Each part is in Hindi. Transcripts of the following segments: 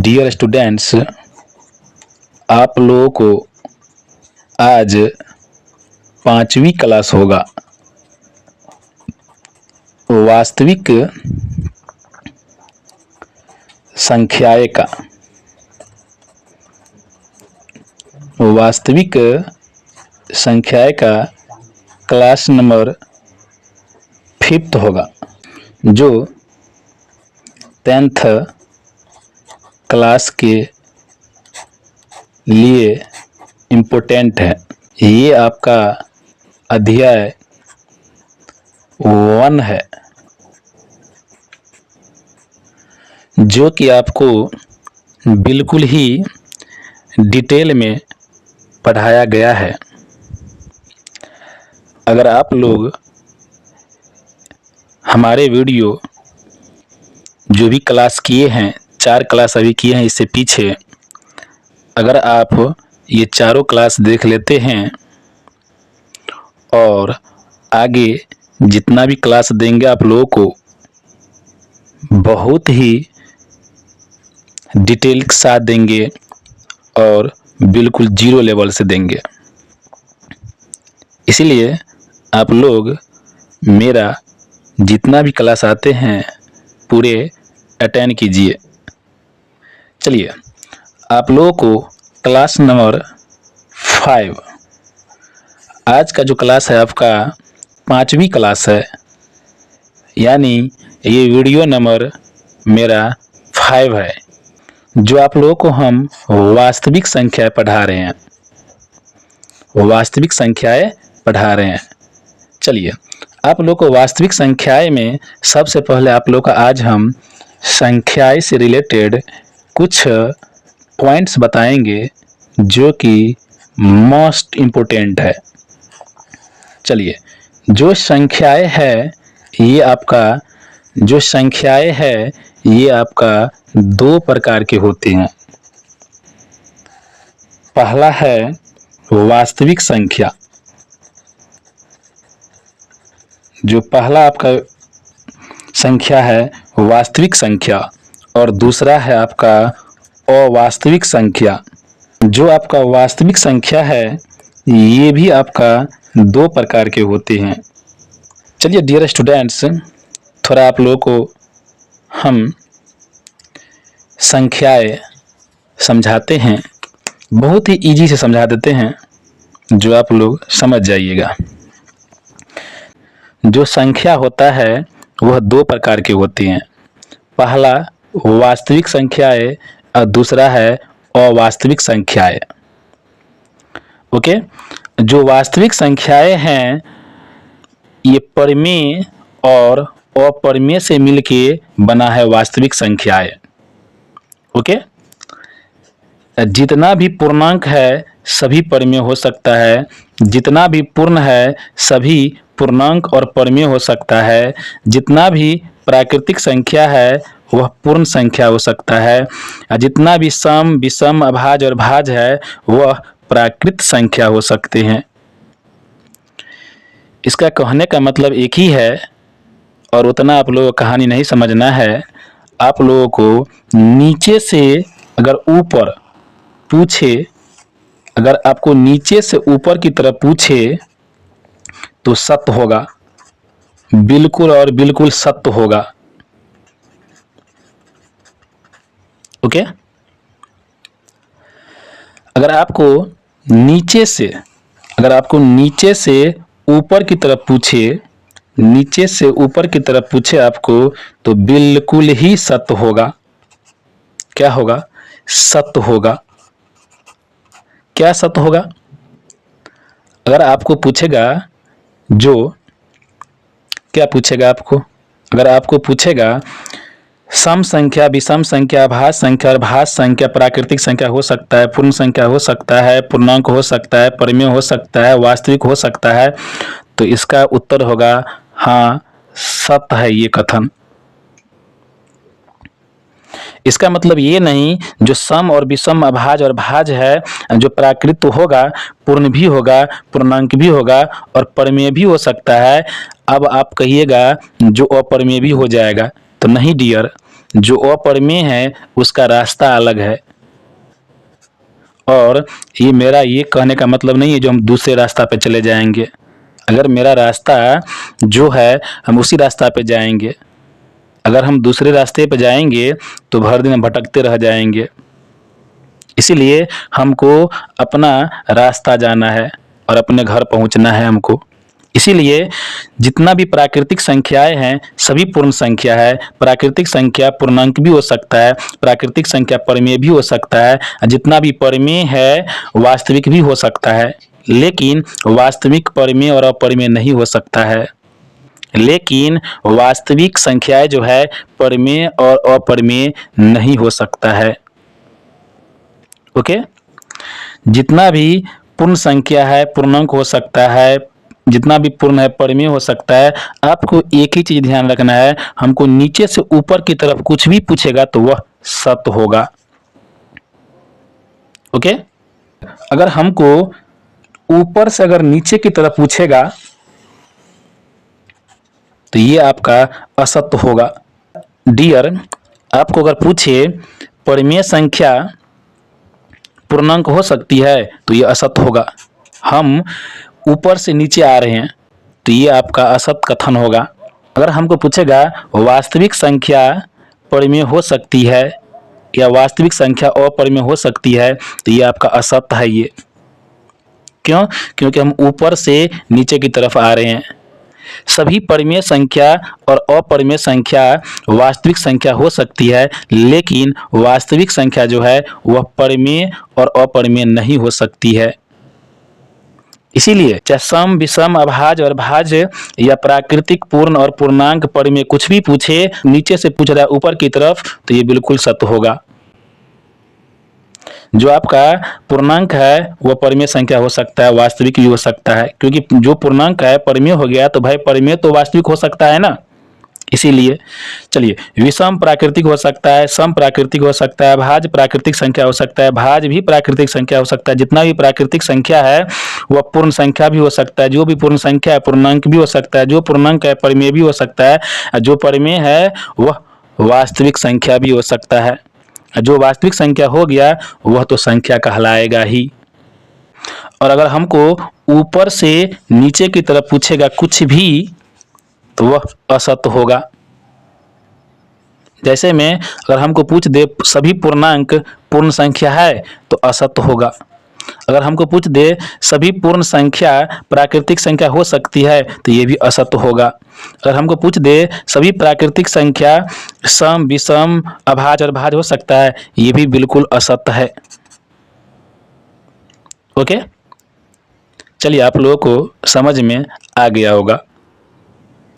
डियर स्टूडेंट्स, आप लोगों को आज 5वीं क्लास होगा। वास्तविक संख्याएं का क्लास नंबर 5th होगा, जो 10th क्लास के लिए इम्पोर्टेंट है। ये आपका अध्याय 1 है, जो कि आपको बिल्कुल ही डिटेल में पढ़ाया गया है। अगर आप लोग हमारे वीडियो जो भी क्लास किए हैं, 4 क्लास अभी किए हैं इससे पीछे, अगर आप ये चारों क्लास देख लेते हैं और आगे जितना भी क्लास देंगे आप लोगों को बहुत ही डिटेल के साथ देंगे और बिल्कुल जीरो लेवल से देंगे। इसीलिए आप लोग मेरा जितना भी क्लास आते हैं पूरे अटेंड कीजिए। चलिए, आप लोगों को क्लास नंबर 5, आज का जो क्लास है आपका 5वीं क्लास है, यानी ये वीडियो नंबर मेरा 5 है, जो आप लोगों को हम वास्तविक संख्याएं पढ़ा रहे हैं। चलिए, आप लोग को वास्तविक संख्याएं में सबसे पहले आप लोग का आज हम संख्याएं से रिलेटेड कुछ पॉइंट्स बताएंगे जो कि मोस्ट इम्पोर्टेंट है। चलिए, जो संख्याएं है ये आपका 2 प्रकार के होते हैं। पहला है वास्तविक संख्या, जो पहला आपका संख्या है वास्तविक संख्या, और दूसरा है आपका अवास्तविक संख्या। जो आपका वास्तविक संख्या है ये भी आपका 2 प्रकार के होते हैं। चलिए डियर स्टूडेंट्स, थोड़ा आप लोगों को हम संख्याएं समझाते हैं, बहुत ही इजी से समझा देते हैं, जो आप लोग समझ जाइएगा। जो संख्या होता है वह 2 प्रकार के होती हैं। पहला वास्तविक संख्याएं और दूसरा है अवास्तविक संख्याएं। ओके, जो वास्तविक संख्याएं हैं ये परिमेय और अपरिमेय से मिलके बना है वास्तविक संख्याएं। ओके, जितना भी पूर्णांक है सभी परिमेय हो सकता है, जितना भी पूर्ण है सभी पूर्णांक और परिमेय हो सकता है, जितना भी प्राकृतिक संख्या है वह पूर्ण संख्या हो सकता है, जितना भी सम, विषम, अभाज्य और भाज्य है वह प्राकृत संख्या हो सकते हैं। इसका कहने का मतलब एक ही है, और उतना आप लोगों को कहानी नहीं समझना है। आप लोगों को नीचे से अगर ऊपर पूछे, अगर आपको नीचे से ऊपर की तरफ पूछे तो सत्य होगा, बिल्कुल और बिल्कुल सत्य होगा। ओके, अगर आपको नीचे से ऊपर की तरफ पूछे, आपको तो बिल्कुल ही सत्य होगा। क्या होगा? सत्य होगा। क्या सत्य होगा? अगर आपको पूछेगा, अगर आपको पूछेगा सम संख्या, विषम संख्या, भाज्य संख्या और भाज्य संख्या प्राकृतिक संख्या हो सकता है, पूर्ण संख्या हो सकता है, पूर्णांक हो सकता है, परिमेय हो सकता है, वास्तविक हो सकता है, तो इसका उत्तर होगा हाँ, सत्य है ये कथन। इसका मतलब ये नहीं जो सम और विषम, अभाज्य और भाज्य है, जो प्राकृत होगा, पूर्ण भी होगा, पूर्णांक भी होगा और परिमेय भी हो सकता है। अब आप कहिएगा जो अपरिमेय भी हो जाएगा, तो नहीं डियर, जो अपरिमेय है उसका रास्ता अलग है। और ये मेरा ये कहने का मतलब नहीं है जो हम दूसरे रास्ता पे चले जाएंगे। अगर मेरा रास्ता जो है हम उसी रास्ता पे जाएंगे, अगर हम दूसरे रास्ते पे जाएंगे तो भर दिन भटकते रह जाएंगे। इसीलिए हमको अपना रास्ता जाना है और अपने घर पहुंचना है हमको। इसीलिए जितना भी प्राकृतिक संख्याएं हैं सभी पूर्ण संख्या है। प्राकृतिक संख्या पूर्णांक भी हो सकता है, प्राकृतिक संख्या परिमेय भी हो सकता है, जितना भी परिमेय है वास्तविक भी हो सकता है, लेकिन वास्तविक परिमेय और अपरिमेय नहीं हो सकता है। लेकिन वास्तविक संख्याएं जो है परिमेय और अपरिमेय नहीं हो सकता है। ओके, जितना भी पूर्ण संख्या है पूर्णांक हो सकता है, जितना भी पूर्ण है परिमेय हो सकता है। आपको एक ही चीज ध्यान रखना है, हमको नीचे से ऊपर की तरफ कुछ भी पूछेगा तो वह सत्य होगा। ओके, अगर हमको ऊपर से अगर नीचे की तरफ पूछेगा तो ये आपका असत्य होगा। डियर, आपको अगर पूछे परिमेय संख्या पूर्णांक हो सकती है तो ये असत्य होगा। हम ऊपर से नीचे आ रहे हैं तो ये आपका असत्य कथन होगा। अगर हमको पूछेगा वास्तविक संख्या परिमेय हो सकती है या वास्तविक संख्या अपरिमेय हो सकती है तो ये आपका असत्य है। ये क्यों? क्योंकि हम ऊपर से नीचे की तरफ आ रहे हैं। सभी परिमेय संख्या और अपरिमेय संख्या वास्तविक संख्या हो सकती है, लेकिन वास्तविक संख्या जो है वह परिमेय और अपरिमेय नहीं हो सकती है। इसीलिए चाहे सम, विषम, अभाज्य और भाज्य या प्राकृतिक, पूर्ण और पूर्णांक, परिमेय कुछ भी पूछे, नीचे से पूछ रहा है ऊपर की तरफ तो ये बिल्कुल सत्य होगा। जो आपका पूर्णांक है वह परिमेय संख्या हो सकता है, वास्तविक भी हो सकता है, क्योंकि जो पूर्णांक है परिमेय हो गया तो भाई परिमेय तो वास्तविक हो सकता है ना। इसीलिए चलिए, विषम प्राकृतिक हो सकता है, सम प्राकृतिक हो सकता है, भाज्य प्राकृतिक संख्या हो सकता है, भाज्य भी प्राकृतिक संख्या हो सकता है। जितना भी प्राकृतिक संख्या है वह पूर्ण संख्या भी हो सकता है। जो भी पूर्ण संख्या है पूर्णांक भी हो सकता है, जो पूर्णांक है परिमेय भी हो सकता है, जो परिमेय है वह वास्तविक संख्या भी हो सकता है। जो वास्तविक संख्या हो गया वह तो संख्या कहलाएगा ही। और अगर हमको ऊपर से नीचे की तरफ पूछेगा कुछ भी तो वह असत्य होगा। जैसे में अगर हमको पूछ दे सभी पूर्णांक पूर्ण संख्या है तो असत्य होगा। अगर हमको पूछ दे सभी पूर्ण संख्या प्राकृतिक संख्या हो सकती है तो ये भी असत्य होगा। अगर हमको पूछ दे सभी प्राकृतिक संख्या सम, विषम, अभाज्य और भाज्य हो सकता है, ये भी बिल्कुल असत्य है। ओके, चलिए आप लोगों को समझ में आ गया होगा।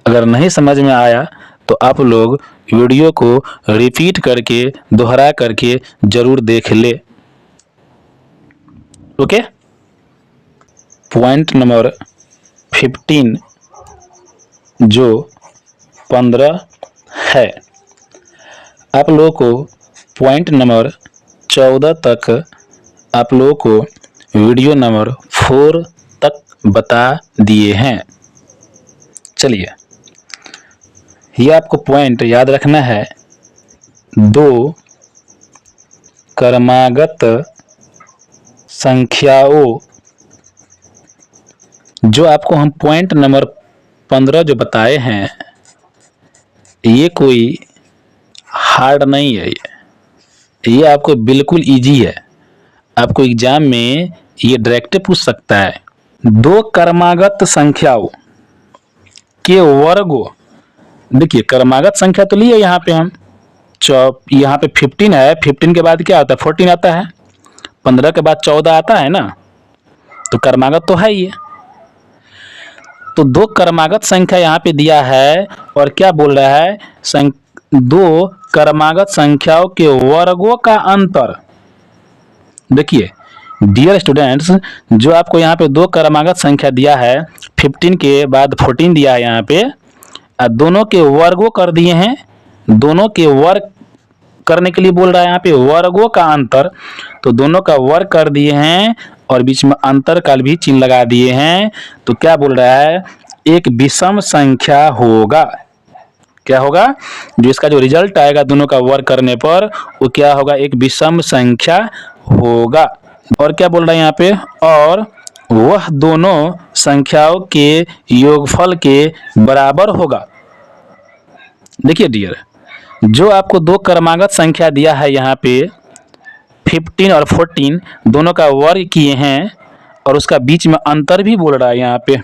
अगर नहीं समझ में आया तो आप लोग वीडियो को रिपीट करके दोहरा करके जरूर देख ले। ओके, पॉइंट नंबर 15 जो 15 है, आप लोगों को पॉइंट नंबर 14 तक आप लोगों को वीडियो नंबर 4 तक बता दिए हैं। चलिए, ये आपको पॉइंट याद रखना है। दो क्रमागत संख्याओं, जो आपको हम पॉइंट नंबर 15 जो बताए हैं, ये कोई हार्ड नहीं है। ये आपको बिल्कुल इजी है। आपको एग्जाम में ये डायरेक्ट पूछ सकता है। दो क्रमागत संख्याओं के वर्गों, देखिए क्रमागत संख्या तो ली है यहाँ पे हम, यहाँ पे 15 है, 15 के बाद क्या आता है 14 आता है, 15 के बाद 14 आता है ना, तो क्रमागत तो है ये। तो दो क्रमागत संख्या यहाँ पे दिया है और क्या बोल रहा है, दो क्रमागत संख्याओं के वर्गों का अंतर। देखिए डियर स्टूडेंट्स, जो आपको यहाँ पे दो क्रमागत संख्या दिया है, 15 के बाद 14 दिया है यहाँ पे, दोनों के वर्गों कर दिए हैं, दोनों के वर्ग करने के लिए बोल रहा है यहाँ पे वर्गों का अंतर, तो दोनों का वर्ग कर दिए हैं और बीच में अंतर का भी चिन्ह लगा दिए हैं। तो क्या बोल रहा है, एक विषम संख्या होगा। क्या होगा, जो इसका जो रिजल्ट आएगा दोनों का वर्ग करने पर वो क्या होगा, एक विषम संख्या होगा। और क्या बोल रहा है यहाँ पे, और वह दोनों संख्याओं के योगफल के बराबर होगा। देखिए डियर, जो आपको दो क्रमागत संख्या दिया है यहाँ पे 15 और 14 दोनों का वर्ग किए हैं और उसका बीच में अंतर भी बोल रहा है, यहाँ पे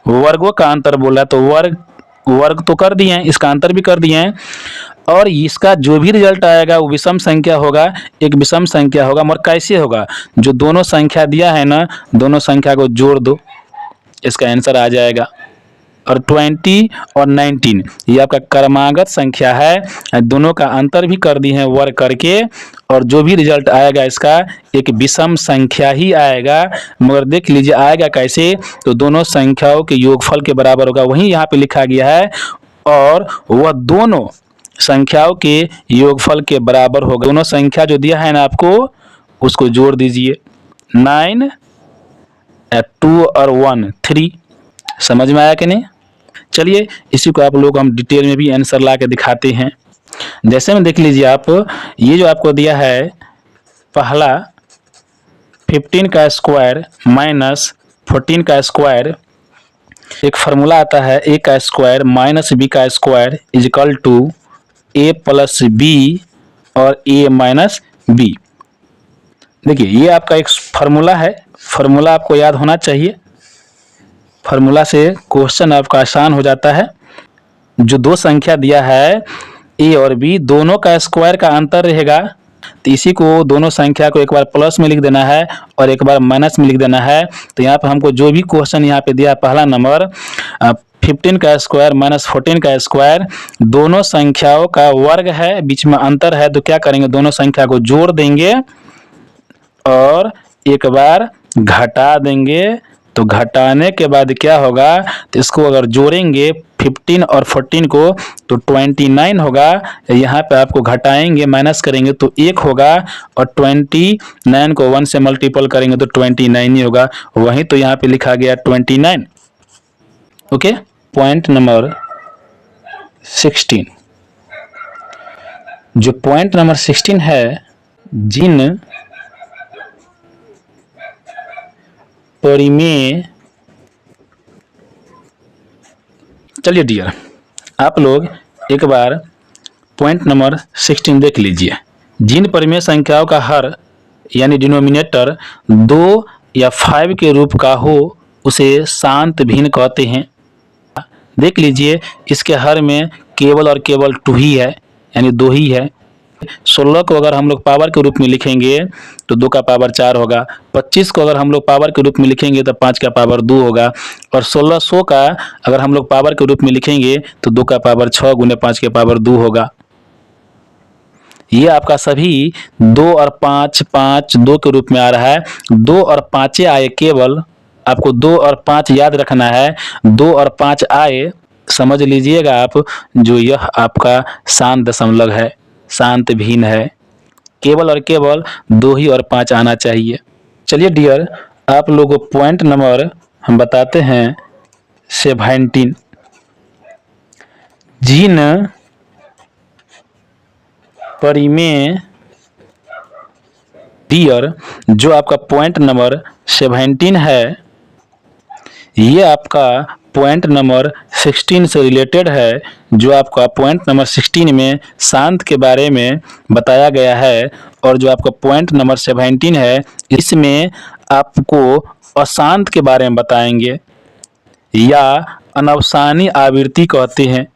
वर्गों का अंतर बोल रहा है, तो वर्ग तो कर दिए हैं, इसका अंतर भी कर दिए हैं, और इसका जो भी रिजल्ट आएगा वो विषम संख्या होगा, एक विषम संख्या होगा। मगर कैसे होगा, जो दोनों संख्या दिया है ना, दोनों संख्या को जोड़ दो, इसका आंसर आ जाएगा। और 20 और 19 ये आपका क्रमागत संख्या है, दोनों का अंतर भी कर दी है वर्ग करके, और जो भी रिजल्ट आएगा इसका एक विषम संख्या ही आएगा। मगर देख लीजिए आएगा कैसे, तो दोनों संख्याओं के योगफल के बराबर होगा, वहीं यहाँ पे लिखा गया है, और वह दोनों संख्याओं के योगफल के बराबर होगा। दोनों संख्या जो दिया है ना आपको, उसको जोड़ दीजिए, 9 2 और 1 3। समझ में आया कि नहीं। चलिए इसी को आप लोग हम डिटेल में भी आंसर ला के दिखाते हैं। जैसे में देख लीजिए आप, ये जो आपको दिया है पहला 15 का स्क्वायर माइनस 14 का स्क्वायर, एक फार्मूला आता है a का स्क्वायर माइनस b का square is equal to a plus b और a माइनस b। देखिए ये आपका एक फार्मूला है, फार्मूला आपको याद होना चाहिए, फार्मूला से क्वेश्चन आपका आसान हो जाता है। जो दो संख्या दिया है a और b, दोनों का स्क्वायर का अंतर रहेगा, तो इसी को दोनों संख्या को एक बार प्लस में लिख देना है और एक बार माइनस में लिख देना है। तो यहाँ पर हमको जो भी क्वेश्चन यहाँ पे दिया पहला नंबर 15 का स्क्वायर माइनस 14 का स्क्वायर, दोनों संख्याओं का वर्ग है, बीच में अंतर है, तो क्या करेंगे, दोनों संख्या को जोड़ देंगे और एक बार घटा देंगे। तो घटाने के बाद क्या होगा, तो इसको अगर जोड़ेंगे 15 और 14 को तो 29 होगा। यहाँ पे आपको घटाएंगे माइनस करेंगे तो 1 होगा, और 29 को 1 से मल्टीपल करेंगे तो 29 ही होगा, वहीं तो यहाँ पे लिखा गया 29। ओके, पॉइंट नंबर 16, जो पॉइंट नंबर 16 है, जिन परिमेय, चलिए डियर आप लोग एक बार पॉइंट नंबर 16 देख लीजिए। जिन परिमेय संख्याओं का हर यानी डिनोमिनेटर 2 या 5 के रूप का हो उसे शांत भिन्न कहते हैं। देख लीजिए इसके हर में केवल और केवल 2 ही है, यानी 2 ही है। 16 को अगर हम लोग पावर के रूप में लिखेंगे तो 2 का पावर 4 होगा। 25 को अगर हम लोग पावर के रूप में लिखेंगे तो 5 का पावर 2 होगा। और 1600 का अगर हम लोग पावर के रूप में लिखेंगे तो 2 का पावर 6 गुने 5 के पावर 2 होगा। ये आपका सभी 2 और 5 5 2 के रूप में आ रहा है। 2 और 5 आए, केवल आपको 2 और 5 याद रखना है। 2 और 5 आए, समझ लीजिएगा आप, जो यह आपका शांत दशमलव है, शांत भिन्न है, केवल और केवल 2 ही और 5 आना चाहिए। चलिए डियर आप लोगों को पॉइंट नंबर हम बताते हैं 17। जिन परिमेय, डियर जो आपका पॉइंट नंबर 17 है, ये आपका पॉइंट नंबर 16 से रिलेटेड है। जो आपका पॉइंट नंबर 16 में शांत के बारे में बताया गया है, और जो आपका पॉइंट नंबर 17 है इसमें आपको अशांत के बारे में बताएंगे, या अनवसानी आवृत्ति कहते हैं,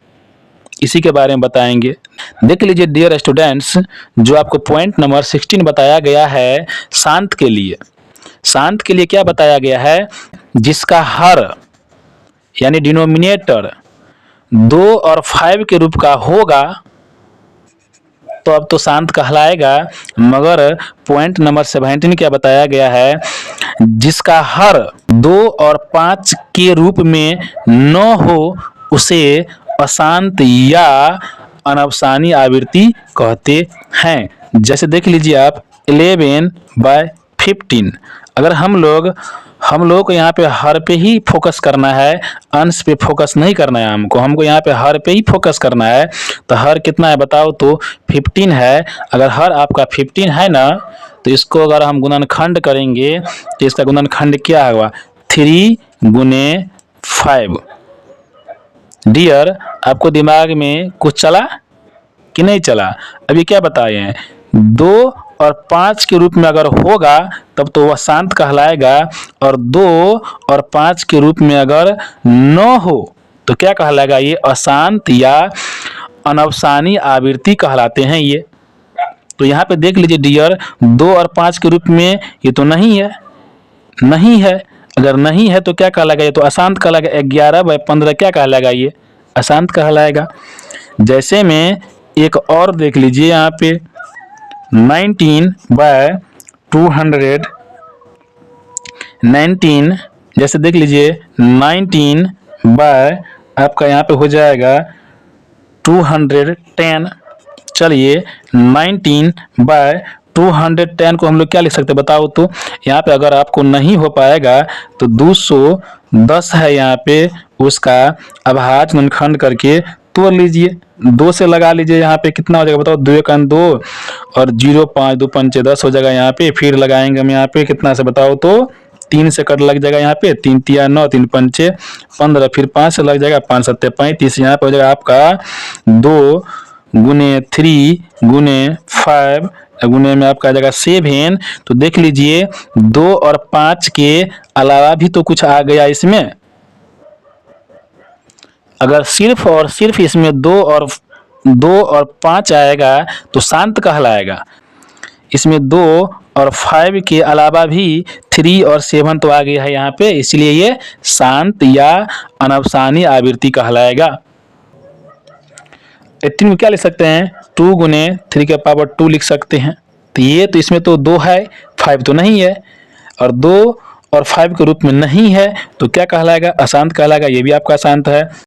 इसी के बारे में बताएंगे। देख लीजिए डियर स्टूडेंट्स, जो आपको पॉइंट नंबर 16 बताया गया है शांत के लिए, शांत के लिए क्या बताया गया है, जिसका हर यानी डिनोमिनेटर 2 और 5 के रूप का होगा तो अब तो शांत कहलाएगा। मगर पॉइंट नंबर 17 क्या बताया गया है, जिसका हर 2 और 5 के रूप में न हो उसे अशांत या अनवसानी आवृत्ति कहते हैं। जैसे देख लीजिए आप 11/15, अगर हम लोग हम लोगों को यहाँ पे हर पे ही फोकस करना है, अंश पे फोकस नहीं करना है। हमको यहाँ पे हर पे ही फोकस करना है। तो हर कितना है बताओ तो 15 है। अगर हर आपका 15 है ना, तो इसको अगर हम गुणनखंड करेंगे तो इसका गुणनखंड क्या होगा, 3 गुने 5। डियर, आपको दिमाग में कुछ चला कि नहीं चला? अभी क्या बताए हैं, 2 और 5 के रूप में अगर होगा तब तो वह शांत कहलाएगा, और 2 और 5 के रूप में अगर न हो तो क्या कहलाएगा, ये अशांत या अनवसानी आवृत्ति कहलाते हैं ये। तो यहाँ पे देख लीजिए डियर, 2 और 5 के रूप में ये तो नहीं है, नहीं है। अगर नहीं है तो क्या कहलाएगा, ये तो अशांत कहलाएगा। 11/15 क्या कहलाएगा, ये अशांत कहलाएगा। जैसे में एक और देख लीजिए यहाँ पे 19/200, 19, जैसे देख लीजिए 19 बाय आपका यहाँ पे हो जाएगा 210। चलिए 19/210 को हम लोग क्या लिख सकते हैं बताओ तो? यहाँ पे अगर आपको नहीं हो पाएगा तो 210 है यहाँ पे, उसका अभाज्य गुणनखंड करके तोड़ लीजिए, 2 से लगा लीजिए। यहाँ पे कितना हो जाएगा बताओ, 2 × 2 और 0 5 2 5 10 हो जाएगा। यहाँ पे फिर लगाएंगे हम यहाँ पे कितना से बताओ तो, 3 से कट लग जाएगा यहाँ पे, 3 × 9 3 × 5 15, फिर 5 से लग जाएगा, 5 × 7 35। यहाँ पे हो जाएगा आपका 2 गुने 3 गुने 5 गुने में आपका आ जाएगा 7। तो देख लीजिए 2 और 5 के अलावा भी तो कुछ आ गया इसमें। अगर सिर्फ और सिर्फ इसमें 2 और 5 आएगा तो शांत कहलाएगा। इसमें 2 और 5 के अलावा भी 3 और 7 तो आ गया है यहाँ पे, इसलिए ये शांत या अनवसानी आवृत्ति कहलाएगा। 18 में क्या लिख सकते हैं, 2 गुने 3 के पावर 2 लिख सकते हैं। तो ये तो इसमें तो 2 है, 5 तो नहीं है, और 2 और 5 के रूप में नहीं है तो क्या कहलाएगा, अशांत कहलाएगा। ये भी आपका अशांत है।